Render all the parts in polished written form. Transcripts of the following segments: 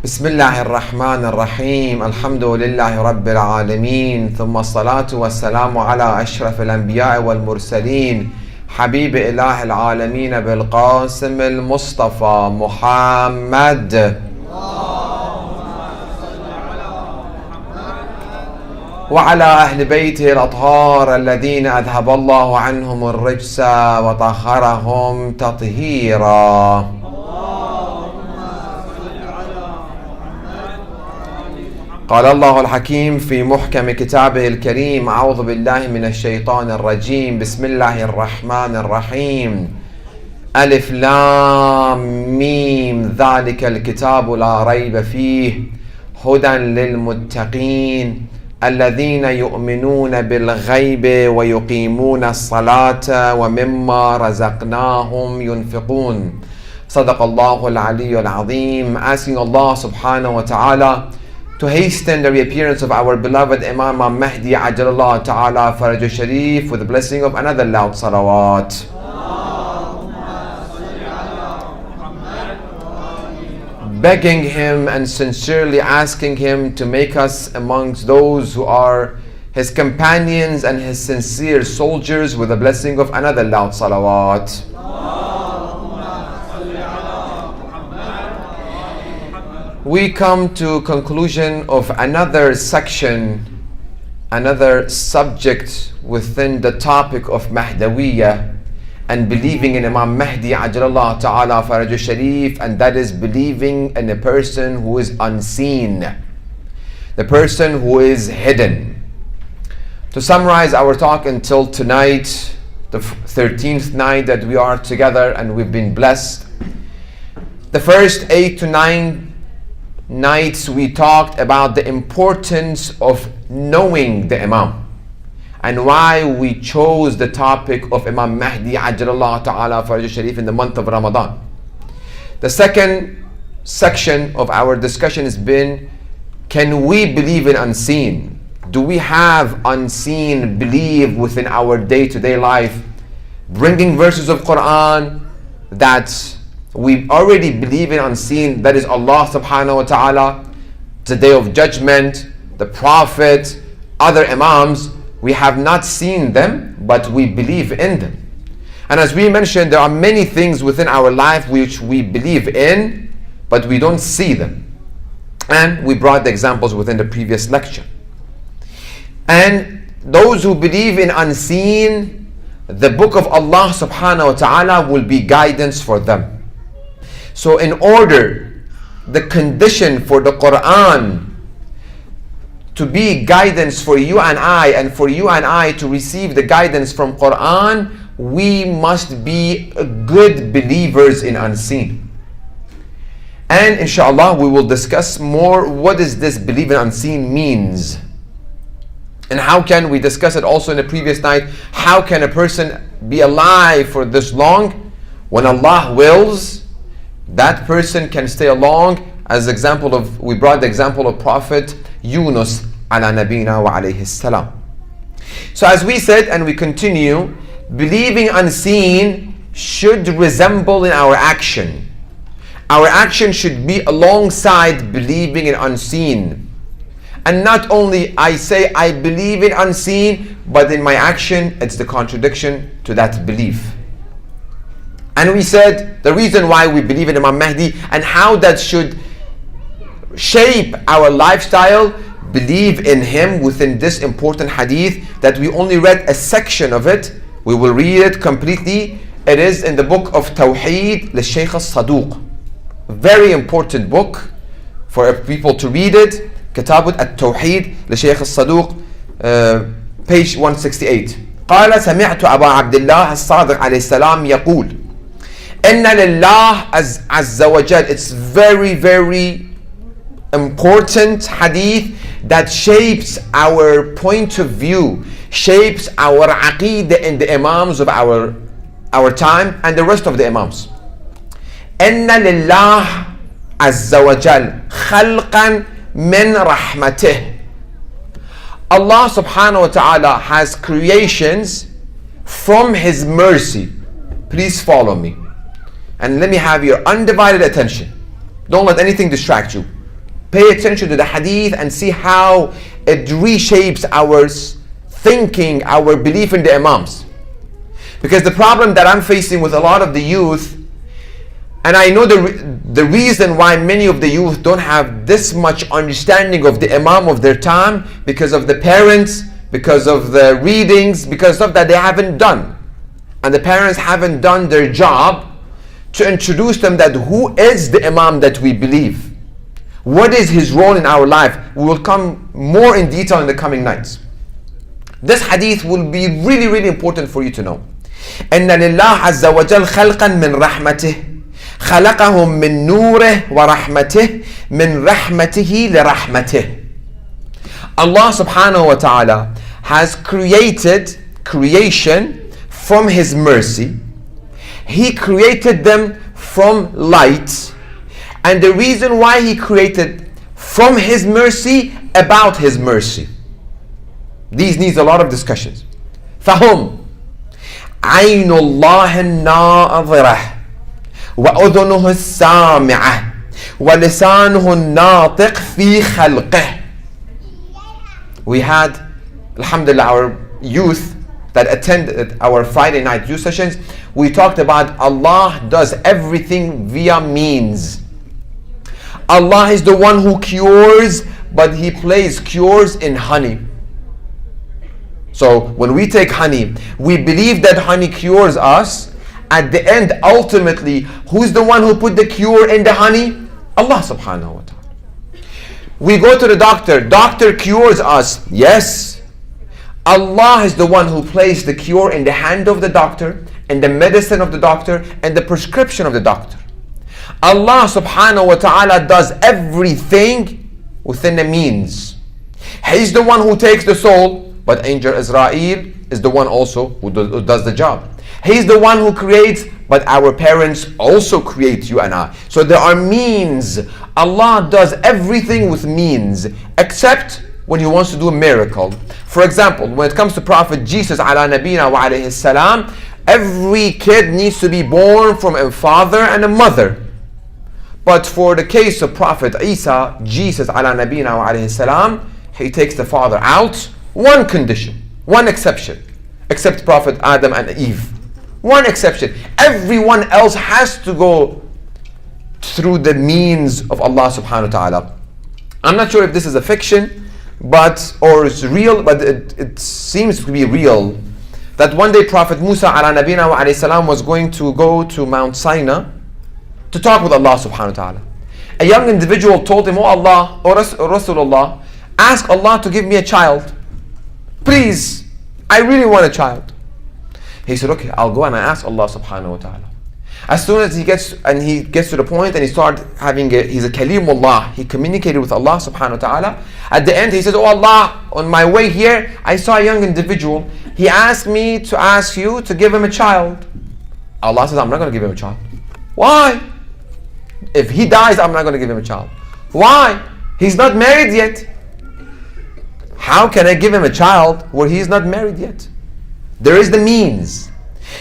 بسم الله الرحمن الرحيم الحمد لله رب العالمين ثم الصلاة والسلام على أشرف الأنبياء والمرسلين حبيب إله العالمين بالقاسم المصطفى محمد وعلى أهل بيته الأطهار الذين أذهب الله عنهم الرجس وطهرهم تطهيرا. قال الله الحكيم في محكم كتابه الكريم أعوذ بالله من الشيطان الرجيم بسم الله الرحمن الرحيم ألف لام ميم ذلك الكتاب لا ريب فيه هدى للمتقين الذين يؤمنون بالغيب ويقيمون الصلاة ومما رزقناهم ينفقون. صدق الله العلي العظيم. Asking Allah subhanahu wa ta'ala to hasten the reappearance of our beloved Imam Al-Mahdi Ajalallah Ta'ala Faraj Sharif with the blessing of another loud salawat. Begging him and sincerely asking him to make us amongst those who are his companions and his sincere soldiers with the blessing of another loud salawat. We come to conclusion of another section, another subject within the topic of Mahdawiyya and believing in Imam Mahdi Ajalallah Ta'ala Faraj Sharif, and that is believing in a person who is unseen, the person who is hidden. To summarize our talk until tonight, the 13th night that we are together and we've been blessed, the first 8 to 9 nights we talked about the importance of knowing the Imam and why we chose the topic of Imam Mahdi Ajalallah Ta'ala Faraj Sharif in the month of Ramadan. The second section of our discussion has been, can we believe in unseen? Do we have unseen belief within our day-to-day life? Bringing verses of Quran that we already believe in unseen, that is Allah subhanahu wa ta'ala, the day of judgment, the Prophet, other Imams. We have not seen them, but we believe in them. And as we mentioned, there are many things within our life which we believe in, but we don't see them. And we brought the examples within the previous lecture. And those who believe in unseen, the book of Allah subhanahu wa ta'ala will be guidance for them. So in order, the condition for the Quran to be guidance for you and I, and for you and I to receive the guidance from Quran, we must be good believers in unseen. And inshallah we will discuss more what does this believe in unseen means. And how can we discuss it also in the previous night? How can a person be alive for this long? When Allah wills, that person can stay along. As example of, we brought the example of Prophet Yunus ala nabina wa alayhi salam. So as we said, and we continue, believing unseen should resemble in our action. Our action should be alongside believing in unseen. And not only I say I believe in unseen, but in my action it's the contradiction to that belief. And we said the reason why we believe in Imam Mahdi and how that should shape our lifestyle. Believe in him within this important hadith that we only read a section of it. We will read it completely. It is in the book of Tawheed le Sheikh al-Saduq. Very important book for people to read it. Kitabut at-Tawheed le Sheikh al-Saduq, page 168. قال سمعت أبا عبد الله الصادق عليه السلام يقول إن لله عز وجل. It's very, very important hadith that shapes our point of view, shapes our aqeedah in the Imams of our time and the rest of the Imams. إن لله عز وجل خلقا من رحمته. Allah subhanahu wa ta'ala has creations from his mercy. Please follow me. And let me have your undivided attention. Don't let anything distract you. pay attention to the hadith and see how it reshapes our thinking, our belief in the Imams. Because the problem that I'm facing with a lot of the youth, and I know the reason why many of the youth don't have this much understanding of the Imam of their time, because of the parents, because of the readings, because of that they haven't done. And the parents haven't done their job to introduce them that who is the Imam that we believe. What is his role in our life? We will come more in detail in the coming nights. This hadith will be really, really important for you to know. إن لله عز وجل خلقا من رحمته خلقهم من نوره ورحمته من رحمته لرحمته. Allah subhanahu wa ta'ala has created creation from His mercy. He created them from light. And the reason why He created from His mercy, about His mercy. These needs a lot of discussions. فهم عين الله الناظرة وأذنه السامعة ولسانه الناطق في خلقه. We had, alhamdulillah, our youth that attended our Friday night youth sessions. We talked about Allah does everything via means. Allah is the one who cures, but He places cures in honey. So when we take honey, we believe that honey cures us. At the end, ultimately, who's the one who put the cure in the honey? Allah subhanahu wa ta'ala. We go to the doctor. Doctor cures us. Yes. Allah is the one who placed the cure in the hand of the doctor, and the medicine of the doctor, and the prescription of the doctor. Allah subhanahu wa ta'ala does everything within the means. He's the one who takes the soul, but Angel Israel is the one also who does the job. He's the one who creates, but our parents also create you and I. So there are means. Allah does everything with means, except when He wants to do a miracle. For example, when it comes to Prophet Jesus ala nabina wa alayhi salam, every kid needs to be born from a father and a mother. But for the case of Prophet Isa, Jesus ala nabina wa alayhi salam, He takes the father out. One condition, one exception, except Prophet Adam and Eve. One exception. Everyone else has to go through the means of Allah subhanahu wa ta'ala. I'm not sure if this is a fiction, or it's real, but it seems to be real. That one day Prophet Musa ala nabina wa alayhi salam was going to go to Mount Sinai to talk with Allah subhanahu wa ta'ala. A young individual told him, "Oh Allah, O Rasulullah, ask Allah to give me a child. Please, I really want a child." He said, "Okay, I'll go and I ask Allah subhanahu wa ta'ala." As soon as he gets to the point and he started he's a kalimullah, he communicated with Allah subhanahu wa ta'ala. At the end he said, "Oh Allah, on my way here, I saw a young individual. He asked me to ask you to give him a child." Allah says, "I'm not going to give him a child." "Why?" "If he dies, I'm not going to give him a child." "Why?" "He's not married yet." "How can I give him a child where he's not married yet?" There is the means.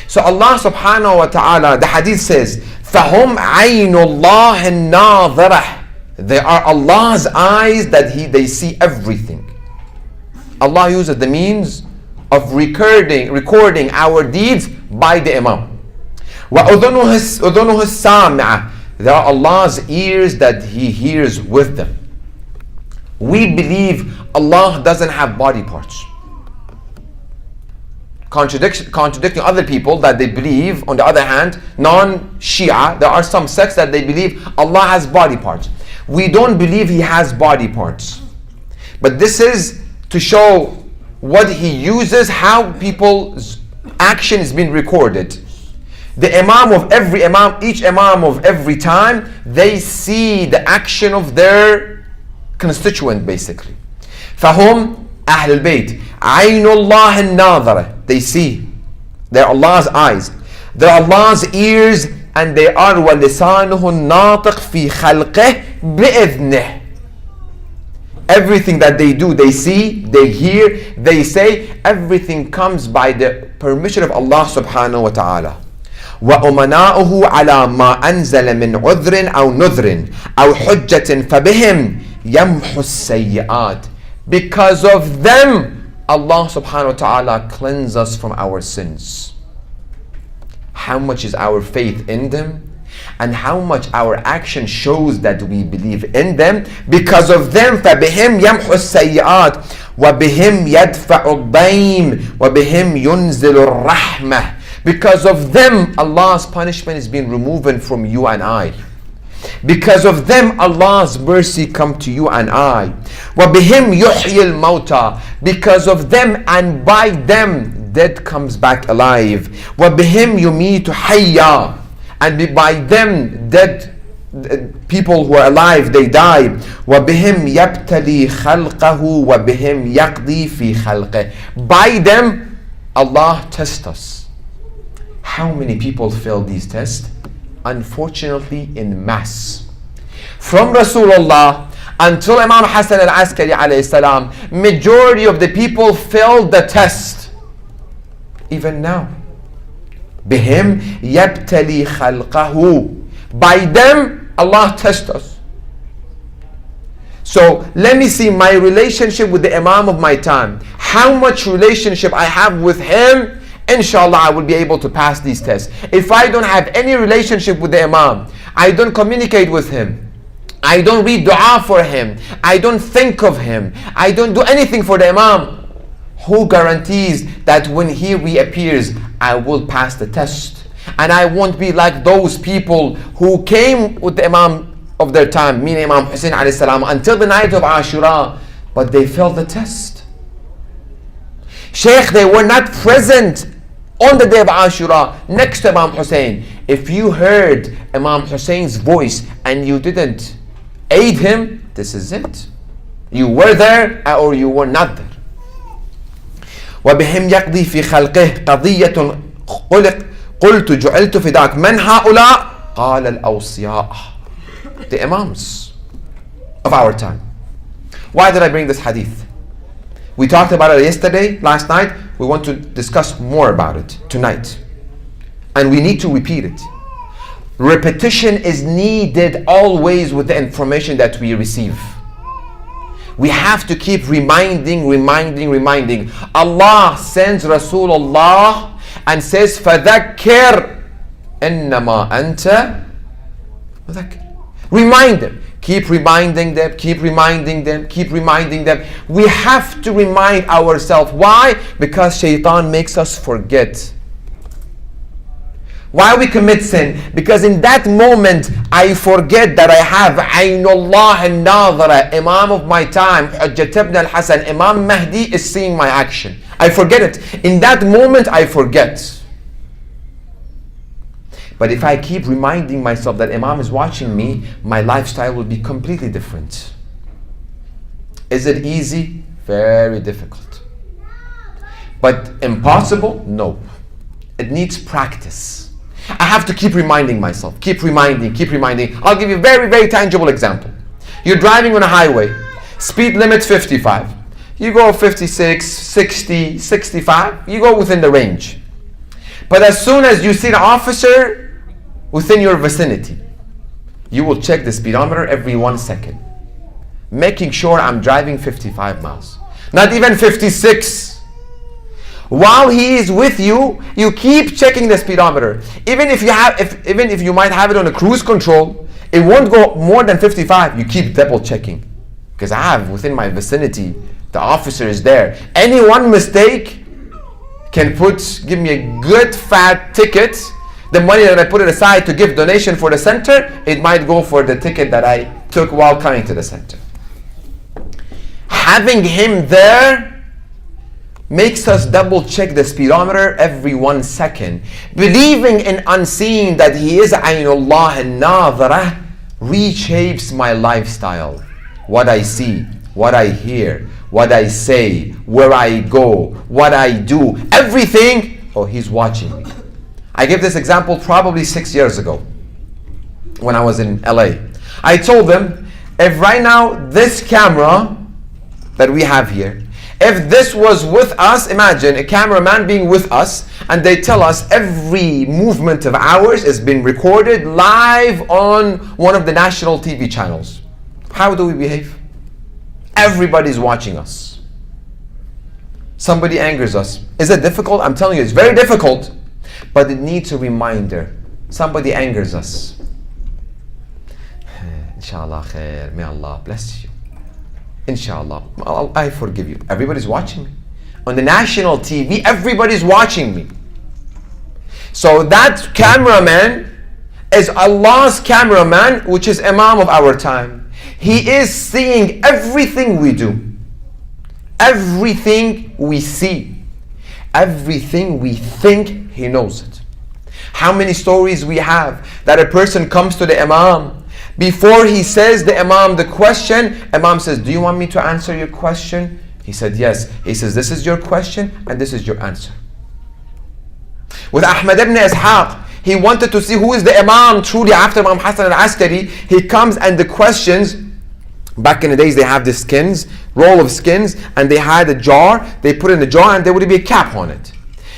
So Allah subhanahu wa ta'ala, the hadith says, فَهُمْ عَيْنُ اللَّهِ النَّاظِرَةِ. They are Allah's eyes that they see everything. Allah uses the means of recording our deeds by the Imam. وَأُذُنُهُ السَّامِعَةِ. They are Allah's ears that He hears with them. We believe Allah doesn't have body parts. Contradicting other people that they believe, on the other hand, non-Shia, there are some sects that they believe Allah has body parts. We don't believe He has body parts. But this is to show what He uses, how people's action is being recorded. The Imam of every Imam, each Imam of every time, they see the action of their constituent basically. فَهُمْ أهل البيت عين الله الناظرة. They see. They're Allah's eyes. They're Allah's ears, and they are وَلِسَانُهُ النَّاطِقْ فِي خَلْقِهِ بِإِذْنِهِ. Everything that they do, they see, they hear, they say, everything comes by the permission of Allah subhanahu wa ta'ala. وَأُمَنَاؤُهُ عَلَى مَا أَنزَلَ مِنْ عُذْرٍ أَوْ نُذْرٍ أَوْ حُجَّةٍ فَبِهِمْ يَمْحُ السَّيِّئَاتِ. Because of them, Allah subhanahu wa ta'ala cleanses us from our sins. How much is our faith in them? And how much our action shows that we believe in them. Because of them, فَبِهِمْ يَمْحُ السَّيِّئَاتِ وَبِهِمْ يَدْفَعُ الضَّيْمِ وَبِهِمْ يُنزِلُ الرَّحْمَةِ. Because of them, Allah's punishment is being removed from you and I. Because of them, Allah's mercy come to you and I. وَبِهِمْ يُحْيِي الْمَوْتَى. Because of them and by them, dead comes back alive. وَبِهِمْ يُمِيتُ حَيًّا. And by them, dead people who are alive, they die. وَبِهِمْ يَبْتَلِي خَلْقَهُ وَبِهِمْ يَقْضِي فِي خَلْقِهِ. By them, Allah tests us. How many people fail these tests? Unfortunately, in mass. From Rasulullah until Imam Hassan al-Askari alayhi salam, majority of the people failed the test. Even now. بِهِمْ يَبْتَلِي خَلْقَهُ. By them, Allah tests us. So let me see my relationship with the Imam of my time. How much relationship I have with him, inshallah I will be able to pass these tests. If I don't have any relationship with the Imam, I don't communicate with him, I don't read dua for him, I don't think of him, I don't do anything for the Imam, who guarantees that when he reappears, I will pass the test? And I won't be like those people who came with the Imam of their time, meaning Imam Hussein alayhi salam, until the night of Ashura, but they failed the test. Sheikh, they were not present on the day of Ashura next to Imam Hussein. If you heard Imam Hussein's voice and you didn't aid him, this is it. You were there or you were not there. وبهم يقضي في خلقه قضية قلت جعلت فداك من هؤلاء قال الأوصياء. The Imams of our time. Why did I bring this hadith? We talked about it yesterday, last night. We want to discuss more about it tonight. And we need to repeat it. Repetition is needed always with the information that we receive. We have to keep reminding. Allah sends Rasulullah and says, فَذَكِّرْ إِنَّمَا أَنْتَ مُذَكِّرْ. Remind them. Keep reminding them. We have to remind ourselves. Why? Because shaitan makes us forget. Why we commit sin? Because in that moment I forget that I have Aynullah al-Nadhara, Imam of my time, Hujjat ibn al-Hasan, Imam Mahdi is seeing my action. I forget it. In that moment I forget. But if I keep reminding myself that Imam is watching me, my lifestyle will be completely different. Is it easy? Very difficult. But impossible? No. It needs practice. I have to keep reminding myself, keep reminding. I'll give you a very, very tangible example. You're driving on a highway, speed limit 55. You go 56, 60, 65, you go within the range. But as soon as you see an officer within your vicinity, you will check the speedometer every 1 second, making sure I'm driving 55 miles, not even 56. While he is with you, you keep checking the speedometer. Even if you might have it on a cruise control, it won't go more than 55. You keep double checking, because I have within my vicinity, the officer is there. Any one mistake can give me a good fat ticket. The money that I put it aside to give donation for the center, it might go for the ticket that I took while coming to the center. Having him there makes us double check the speedometer every 1 second. Believing in unseen that he is Aynullah al-Nadhara reshapes my lifestyle. What I see, what I hear, what I say, where I go, what I do, everything. Oh, he's watching me. I gave this example probably 6 years ago when I was in LA. I told them, if right now this camera that we have here, if this was with us, imagine a cameraman being with us and they tell us every movement of ours is being recorded live on one of the national TV channels. How do we behave? Everybody's watching us. Somebody angers us. Is it difficult? I'm telling you, it's very difficult. But it needs a reminder. Somebody angers us. Inshallah khair. May Allah bless you. Inshallah. I forgive you. Everybody's watching me. On the national TV, everybody's watching me. So that cameraman is Allah's cameraman, which is Imam of our time. He is seeing everything we do. Everything we see. Everything we think, He knows it. How many stories we have that a person comes to the Imam. Before he says the Imam the question, Imam says, do you want me to answer your question? He said, yes. He says, this is your question and this is your answer. With Ahmad ibn Ishaq, he wanted to see who is the Imam truly after Imam Hassan al-Askari. He comes and the questions, back in the days they have the skins, roll of skins, and they had a jar, they put in the jar and there would be a cap on it.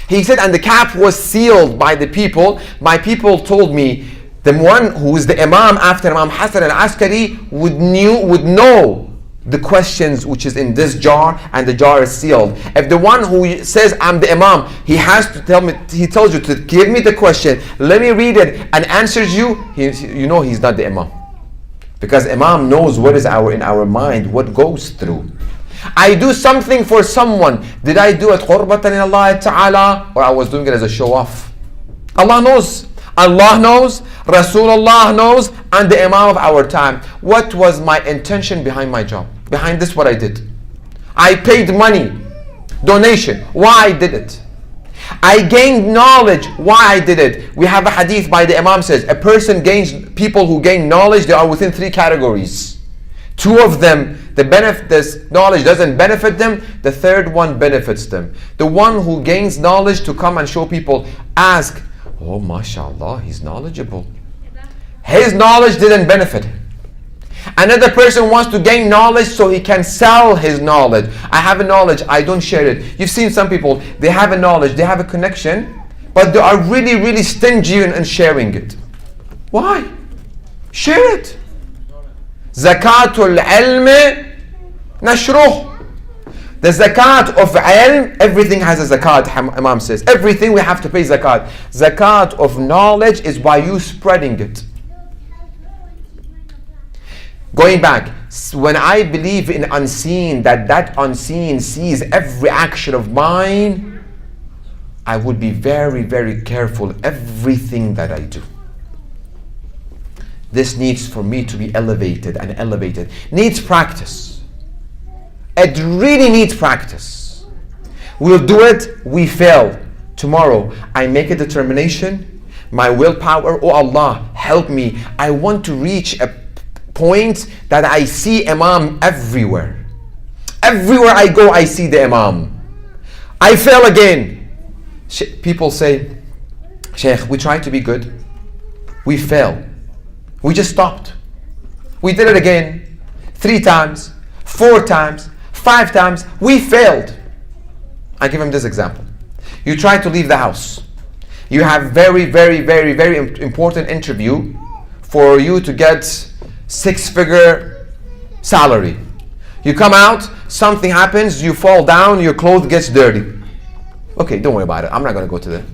He said, and the cap was sealed by the people. My people told me, the one who is the Imam after Imam Hassan al-Askari would know the questions which is in this jar, and the jar is sealed. If the one who says I'm the Imam, he has to tell me, he tells you to give me the question, let me read it, and answers you, you know he's not the Imam. Because Imam knows what is in our mind, what goes through. I do something for someone. Did I do it qurbatan in Allah Ta'ala, or I was doing it as a show off? Allah knows. Allah knows, Rasulullah knows, and the Imam of our time. What was my intention behind my job? Behind this, what I did? I paid money, donation. Why I did it? I gained knowledge. Why I did it? We have a hadith by the Imam says, a person gains, people who gain knowledge, they are within 3 categories. 2 of them, this knowledge doesn't benefit them. The 3rd one benefits them. The one who gains knowledge to come and show people, ask, oh, mashallah, he's knowledgeable. His knowledge didn't benefit him. Another person wants to gain knowledge so he can sell his knowledge. I have a knowledge, I don't share it. You've seen some people, they have a knowledge, they have a connection, but they are really, really stingy in sharing it. Why? Share it. Zakatul ilm nashruh. The zakat of ilm, everything has a zakat, Imam says. Everything we have to pay zakat. Zakat of knowledge is by you spreading it. Going back, when I believe in unseen, that unseen sees every action of mine, I would be very, very careful everything that I do. This needs for me to be elevated and elevated. Needs practice. It really needs practice. We'll do it, we fail. Tomorrow, I make a determination, my willpower, oh Allah, help me. I want to reach a point that I see Imam everywhere. Everywhere I go, I see the Imam. I fail again. People say, Sheikh, we try to be good. We fail. We just stopped. We did it again. 3 times, 4 times, 5 times. We failed. I give him this example. You try to leave the house. You have very, very, very, very important interview for you to get 6-figure salary. You come out, something happens, you fall down, your clothes gets dirty. Okay, don't worry about it. I'm not going to go to that.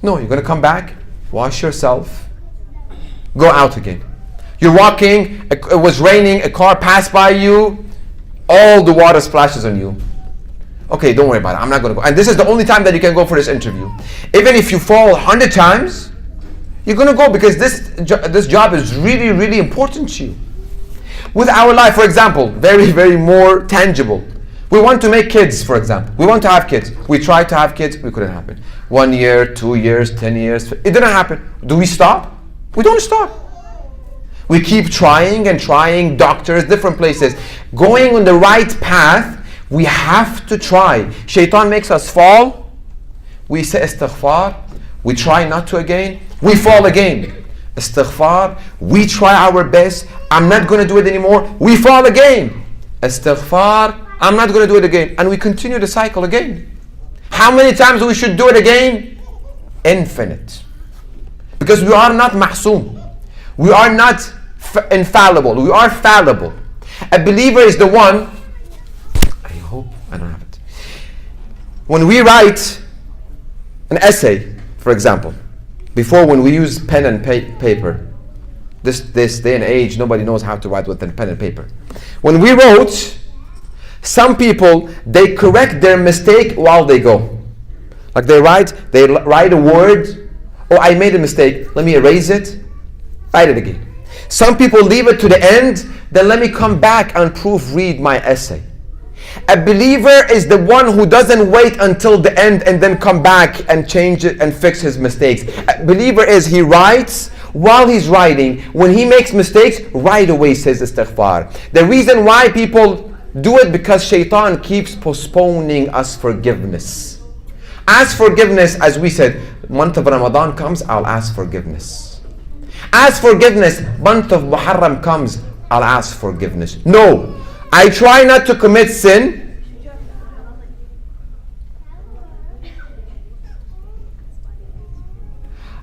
No, you're going to come back, wash yourself, go out again. You're walking, it was raining, a car passed by you, all the water splashes on you. Okay, don't worry about it. I'm not going to go. And this is the only time that you can go for this interview. Even if you fall 100 times, you're going to go because this job is really, really important to you. With our life, for example, very, very more tangible. We want to make kids, for example. We want to have kids. We tried to have kids, we couldn't happen. 1 year, 2 years, 10 years. It didn't happen. Do we stop? We don't stop. We keep trying and trying, doctors, different places. Going on the right path, we have to try. Shaitan makes us fall. We say istighfar. We try not to again. We fall again. Istighfar. We try our best. I'm not going to do it anymore. We fall again. Istighfar. I'm not going to do it again. And we continue the cycle again. How many times we should do it again? Infinite. Because we are not mahsoom. We are not infallible. We are fallible. A believer is the one When we write an essay, for example, before when we use pen and paper, this day and age, nobody knows how to write with pen and paper. When we wrote, some people, they correct their mistake while they go. Like they write a word, oh, I made a mistake, let me erase it, write it again. Some people leave it to the end, then let me come back and proofread my essay. A believer is the one who doesn't wait until the end and then come back and change it and fix his mistakes. A believer is, he writes while he's writing. When he makes mistakes, right away says istighfar. The reason why people do it, because shaitan keeps postponing us forgiveness. As forgiveness, as we said, month of Ramadan comes, I'll ask forgiveness. As forgiveness, month of Muharram comes, I'll ask forgiveness. No, I try not to commit sin.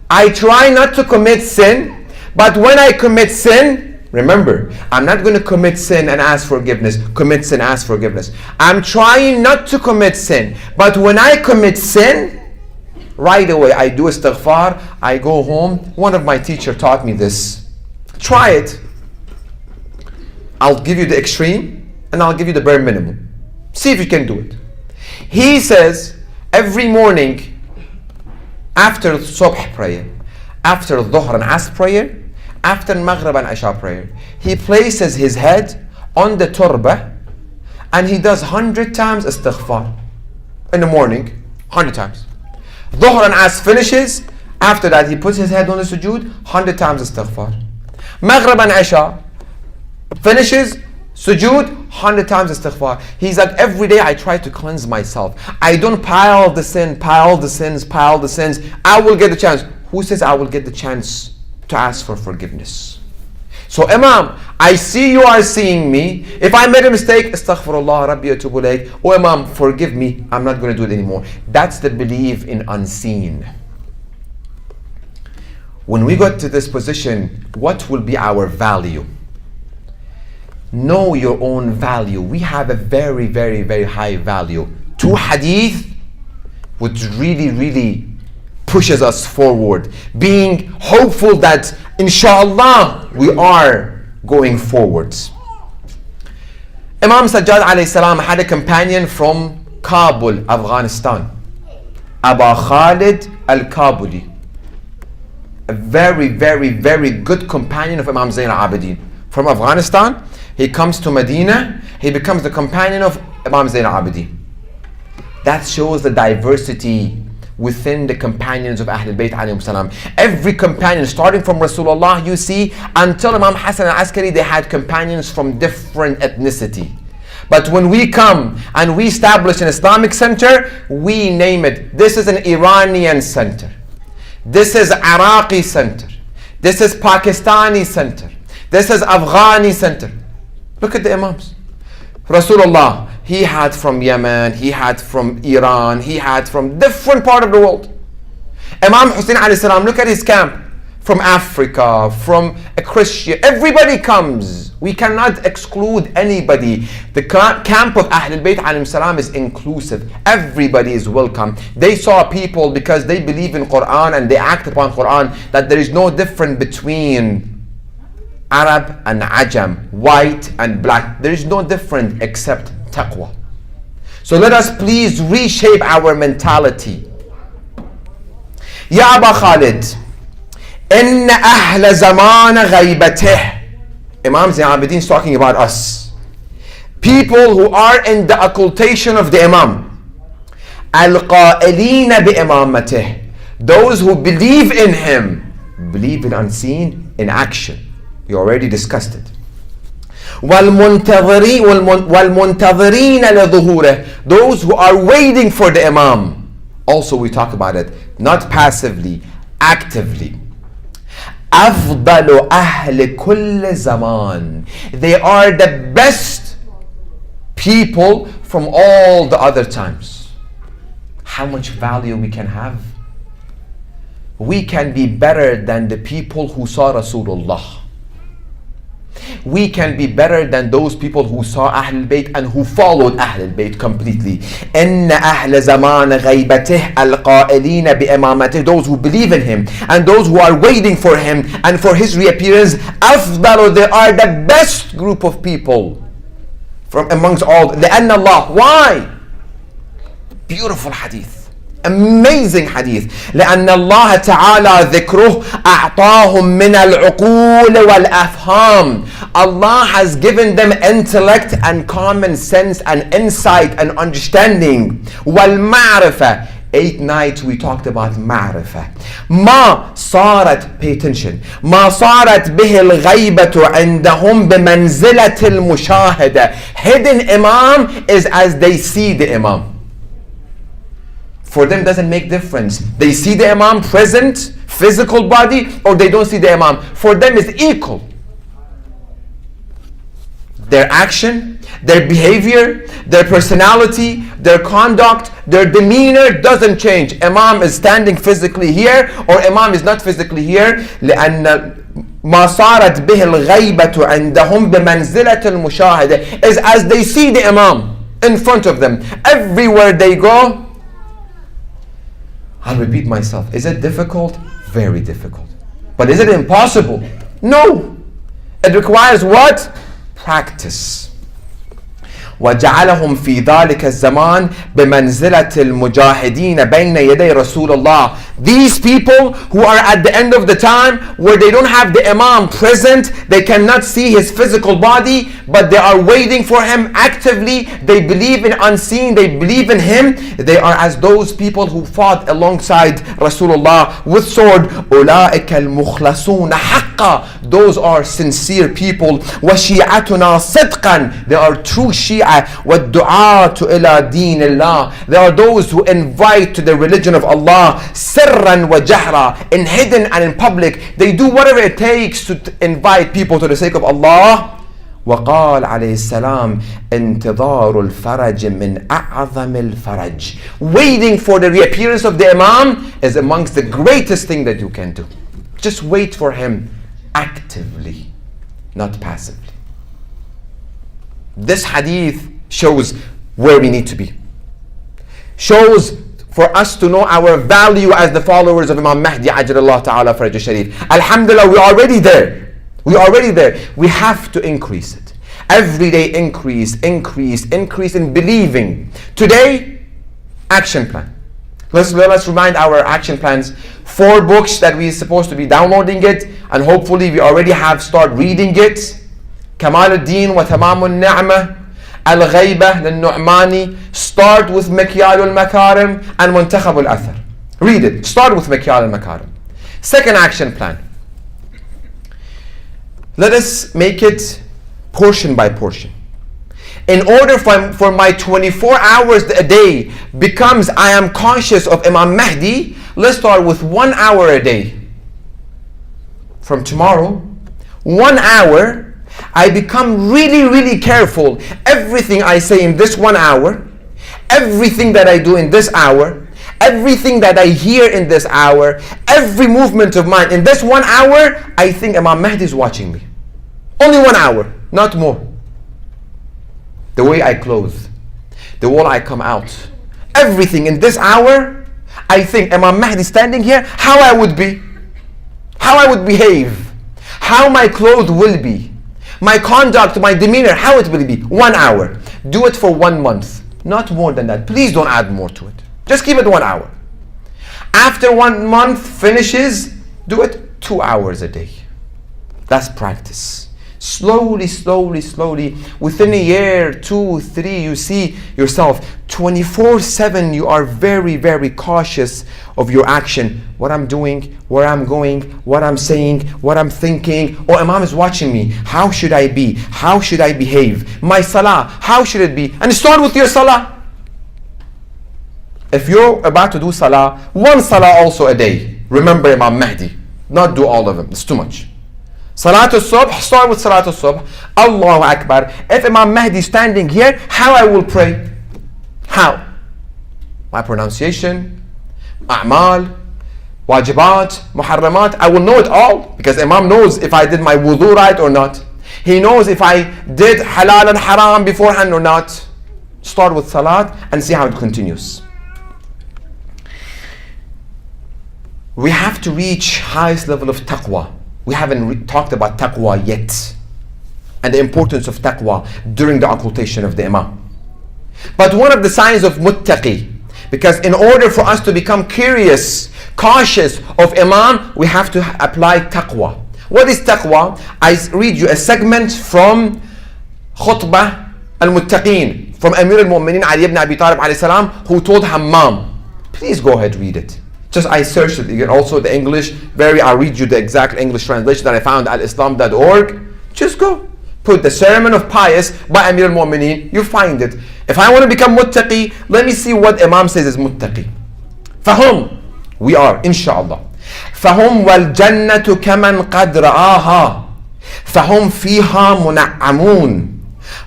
I try not to commit sin, but when I commit sin, remember, I'm not going to commit sin and ask forgiveness. Commit sin, ask forgiveness. I'm trying not to commit sin, but when I commit sin, right away I do istighfar, I go home. One of my teachers taught me this. Try it. I'll give you the extreme and I'll give you the bare minimum. See if you can do it. He says every morning after Subh prayer, after Dhuhr and Asr prayer, after Maghrib and Isha prayer, he places his head on the turba and he does 100 times istighfar in the morning, 100 times. Dhuhr and Asr finishes, after that he puts his head on the sujood, 100 times istighfar. Maghrib and Isha finishes, sujood, 100 times istighfar. He's like, every day I try to cleanse myself. I don't pile the sins. I will get the chance. Who says I will get the chance to ask for forgiveness? So Imam, I see you are seeing me. If I made a mistake, astaghfirullah, Rabbi atubu ilayk. Oh Imam, forgive me. I'm not going to do it anymore. That's the belief in unseen. When we got to this position, what will be our value? Know your own value. We have a very, very, very high value. 2 hadith which really pushes us forward, being hopeful that inshallah we are going forwards. Imam Sajjad alayhi salam had a companion from Kabul, Afghanistan, Abu Khalid al-Kabuli, a very, very, very good companion of Imam Zain al-Abidin. From Afghanistan, he comes to Medina, he becomes the companion of Imam Zain al-Abidin. That shows the diversity within the companions of Ahlul Bayt alayhim salam. Every companion, starting from Rasulullah, you see, until Imam Hassan al-Askari, they had companions from different ethnicity. But when we come and we establish an Islamic center, we name it. This is an Iranian center. This is Iraqi center. This is Pakistani center. This is Afghani center. Look at the Imams. Rasulullah, he had from Yemen, he had from Iran, he had from different part of the world. Imam Hussein alayhi salam, look at his camp. From Africa, from a Christian, everybody comes. We cannot exclude anybody. The camp of Ahlul Bayt alayhim salam is inclusive. Everybody is welcome. They saw people, because they believe in Quran and they act upon Quran, that there is no difference between Arab and Ajam, white and black. There is no difference except taqwa. So let us please reshape our mentality. Ya Aba Khalid, inna ahla zaman ghaybatih. Imam Zain al-Abidin is talking about us. People who are in the occultation of the Imam. Al-qa'ilina bi-imamatih. Those who believe in him, believe in unseen, in action. We already discussed it. وَالْمُنْتَظِرِينَ لِظُهُورِهِ. Those who are waiting for the Imam. Also we talk about it. Not passively, actively. أَفْضَلُ أَهْلِ كُلِّ زَمَانٍ. They are the best people from all the other times. How much value we can have? We can be better than the people who saw Rasulullah. we can be better than those people who saw Ahlul Bayt and who followed Ahlul Bayt completely. إن أهل زمان غيبته القائلين بإمامته, those who believe in him and those who are waiting for him and for his reappearance, أفضل, they are the best group of people from amongst all. لأن Allah, why? Beautiful hadith. Amazing hadith. لأن الله تعالى ذكره أعطاهم من العقول والأفهام. Allah has given them intellect and common sense and insight and understanding. والمعرفة. 8 nights we talked about معرفة. ما صارت, pay attention, ما صارت به الغيبة عندهم بمنزلة المشاهدة. Hidden Imam is as they see the Imam. For them doesn't make difference. They see the Imam present, physical body, or they don't see the Imam. For them it's equal. Their action, their behavior, their personality, their conduct, their demeanor doesn't change. Imam is standing physically here or Imam is not physically here. لأن ما صارت به الغيبة عندهم بمنزلة المشاهدة is as they see the Imam in front of them. Everywhere they go, I'll repeat myself. Is it difficult? Very difficult. But is it impossible? No. It requires what? Practice. وجعلهم في ذلك الزمان بمنزلة المجاهدين بين يدي رسول الله. These people who are at the end of the time where they don't have the Imam present, they cannot see his physical body, but they are waiting for him actively. They believe in unseen, they believe in him. They are as those people who fought alongside Rasulullah with sword. أولئك المخلصون حقا. Those are sincere people. وشيعتنا صدقا. They are true Shia. وَالدُّعَاةُ إِلَى دِينِ اللَّهِ. There are those who invite to the religion of Allah سِرًّا وَجَهْرًا, in hidden and in public. They do whatever it takes to invite people to the sake of Allah. وقال عليه السلام انتظار الفرج من أعظم الفرج. Waiting for the reappearance of the Imam is amongst the greatest thing that you can do. Just wait for him actively, not passively. This hadith shows where we need to be. Shows for us to know our value as the followers of Imam Mahdi Ajjallahu Ta'ala Faraj Sharif. Alhamdulillah, we're already there. We're already there. We have to increase it. Every day increase in believing. Today, action plan. Let's remind our action plans. 4 books that we're supposed to be downloading it, and hopefully we already have started reading it. كمال الدين وتمام النعمة, الغيبة للنعماني. Start with مكيال المكارم and منتخب الأثر. Read it. Start with مكيال المكارم. Second action plan. Let us make it portion by portion. In order for my 24 hours a day becomes I am conscious of Imam Mahdi, let's start with 1 hour a day. From tomorrow, 1 hour, I become really careful. Everything I say in this 1 hour, everything that I do in this hour, everything that I hear in this hour, every movement of mine in this 1 hour, I think Imam Mahdi is watching me. Only 1 hour, not more. The way I clothe, the way I come out, everything in this hour, I think Imam Mahdi standing here, how I would be, how I would behave, how my clothes will be, my conduct, my demeanor, how it will be. 1 hour. Do it for 1 month. Not more than that. Please don't add more to it. Just keep it 1 hour. After 1 month finishes, do it 2 hours a day. That's practice. Slowly. Within a year, 2, 3, you see yourself 24/7. You are very cautious of your action. What I'm doing, where I'm going, what I'm saying, what I'm thinking. Oh, Imam is watching me. How should I be? How should I behave? My salah, how should it be? And start with your salah. If you're about to do salah, 1 salah also a day. Remember Imam Mahdi. Not do all of them. It's too much. Salatul Subh, start with Salatul Subh. Allahu Akbar. If Imam Mahdi is standing here, how I will pray? How? My pronunciation, a'mal, wajibat, muharramat, I will know it all because Imam knows if I did my wudu right or not. He knows if I did halal and haram beforehand or not. Start with salat and see how it continues. We have to reach highest level of taqwa. We haven't talked about taqwa yet, and the importance of taqwa during the occultation of the Imam. But one of the signs of muttaqi, because in order for us to become curious, cautious of Imam, we have to apply taqwa. What is taqwa? I read you a segment from Khutbah al-Muttaqeen from Amir al-Mu'mineen Ali ibn Abi Talib alayhi salam, who told Hammam. Please go ahead, read it. Just I searched it. You get also the English. I'll read you the exact English translation that I found at alislam.org. Just go. Put the Sermon of Pious by Amir al-Mu'mineen. You find it. If I want to become muttaqi, let me see what Imam says is muttaqi. فهم, we are, inshallah. فهم والجنة كمن قد رآها فهم فيها منعمون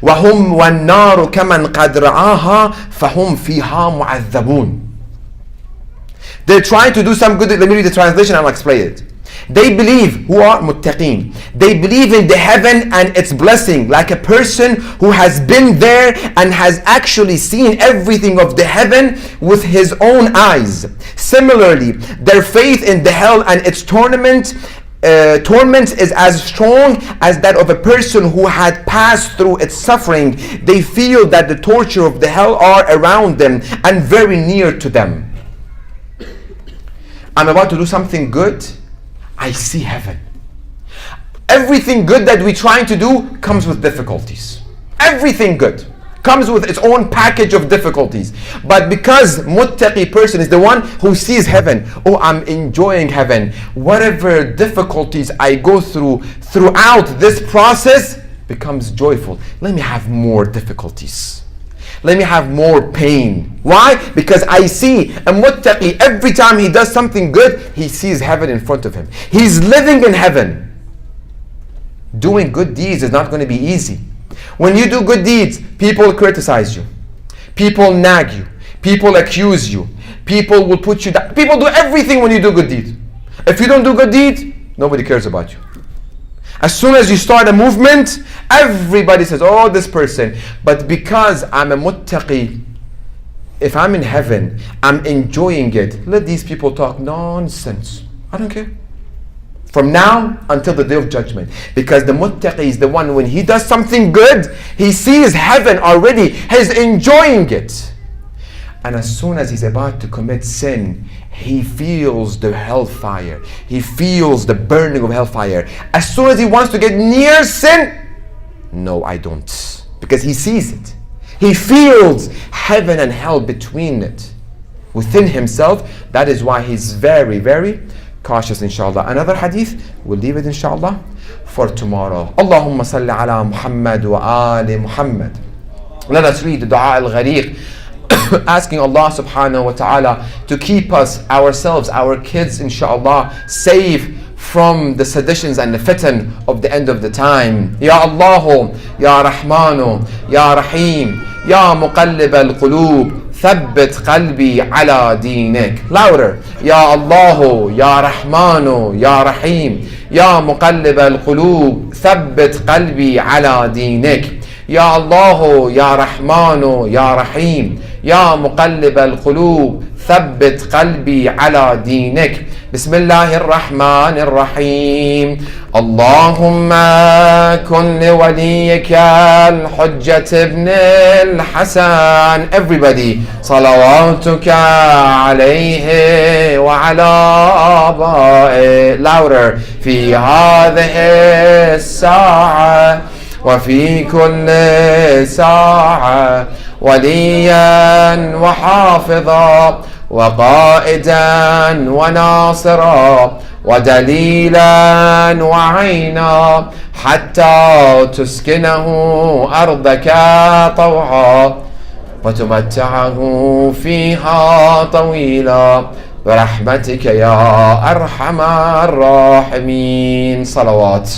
وهم والنار كمن قد رآها فهم فيها معذبون. They're trying to do some good. Let me read the translation and I'll explain it. They believe, who are muttaqeen, they believe in the heaven and its blessing, like a person who has been there and has actually seen everything of the heaven with his own eyes. Similarly, their faith in the hell and its torment is as strong as that of a person who had passed through its suffering. They feel that the torture of the hell are around them and very near to them. I'm about to do something good, I see heaven. Everything good that we're trying to do comes with difficulties. Everything good comes with its own package of difficulties. But because muttaqi person is the one who sees heaven, oh, I'm enjoying heaven. Whatever difficulties I go throughout this process becomes joyful. Let me have more difficulties. Let me have more pain. Why? Because I see a muttaqi, every time he does something good, he sees heaven in front of him. He's living in heaven. Doing good deeds is not going to be easy. When you do good deeds, people criticize you. People nag you. People accuse you. People will put you down. People do everything when you do good deeds. If you don't do good deeds, nobody cares about you. As soon as you start a movement, everybody says, oh, this person. But because I'm a muttaqi, if I'm in heaven, I'm enjoying it. Let these people talk nonsense. I don't care. From now until the day of judgment. Because the muttaqi is the one, when he does something good, he sees heaven already. He's enjoying it. And as soon as he's about to commit sin, he feels the hellfire. He feels the burning of hellfire. As soon as he wants to get near sin, no, I don't. Because he sees it. He feels heaven and hell between it. Within himself. That is why he's very, very cautious, inshallah. Another hadith, we'll leave it inshallah for tomorrow. Allahumma salli ala Muhammad wa ali Muhammad. Let us read the dua al-ghariq, asking Allah subhanahu wa ta'ala to keep us, ourselves, our kids, inshallah, safe from the seditions and the fitan of the end of the time. Ya Allahu, Ya Rahmanu, Ya Rahim, Ya Muqallib al-Qulub, ثبت قلبي على دينك. Louder. يا الله يا رحمن يا رحيم يا مقلب القلوب ثبت قلبي على دينك. يا الله يا رحمن يا رحيم يا مقلب القلوب ثبت قلبي على دينك. بسم الله الرحمن الرحيم. اللهم كن لوليك الحجة ابن الحسن. Everybody. صلواتك عليه وعلى آبائه. Louder. في هذه الساعة وفي كل ساعة وليا وحافظا وقائدا وناصرا ودليلا وعينا حتى تسكنه أرضك طوعا وتمتعه فيها طويلا برحمتك يا أرحم الراحمين. صلوات.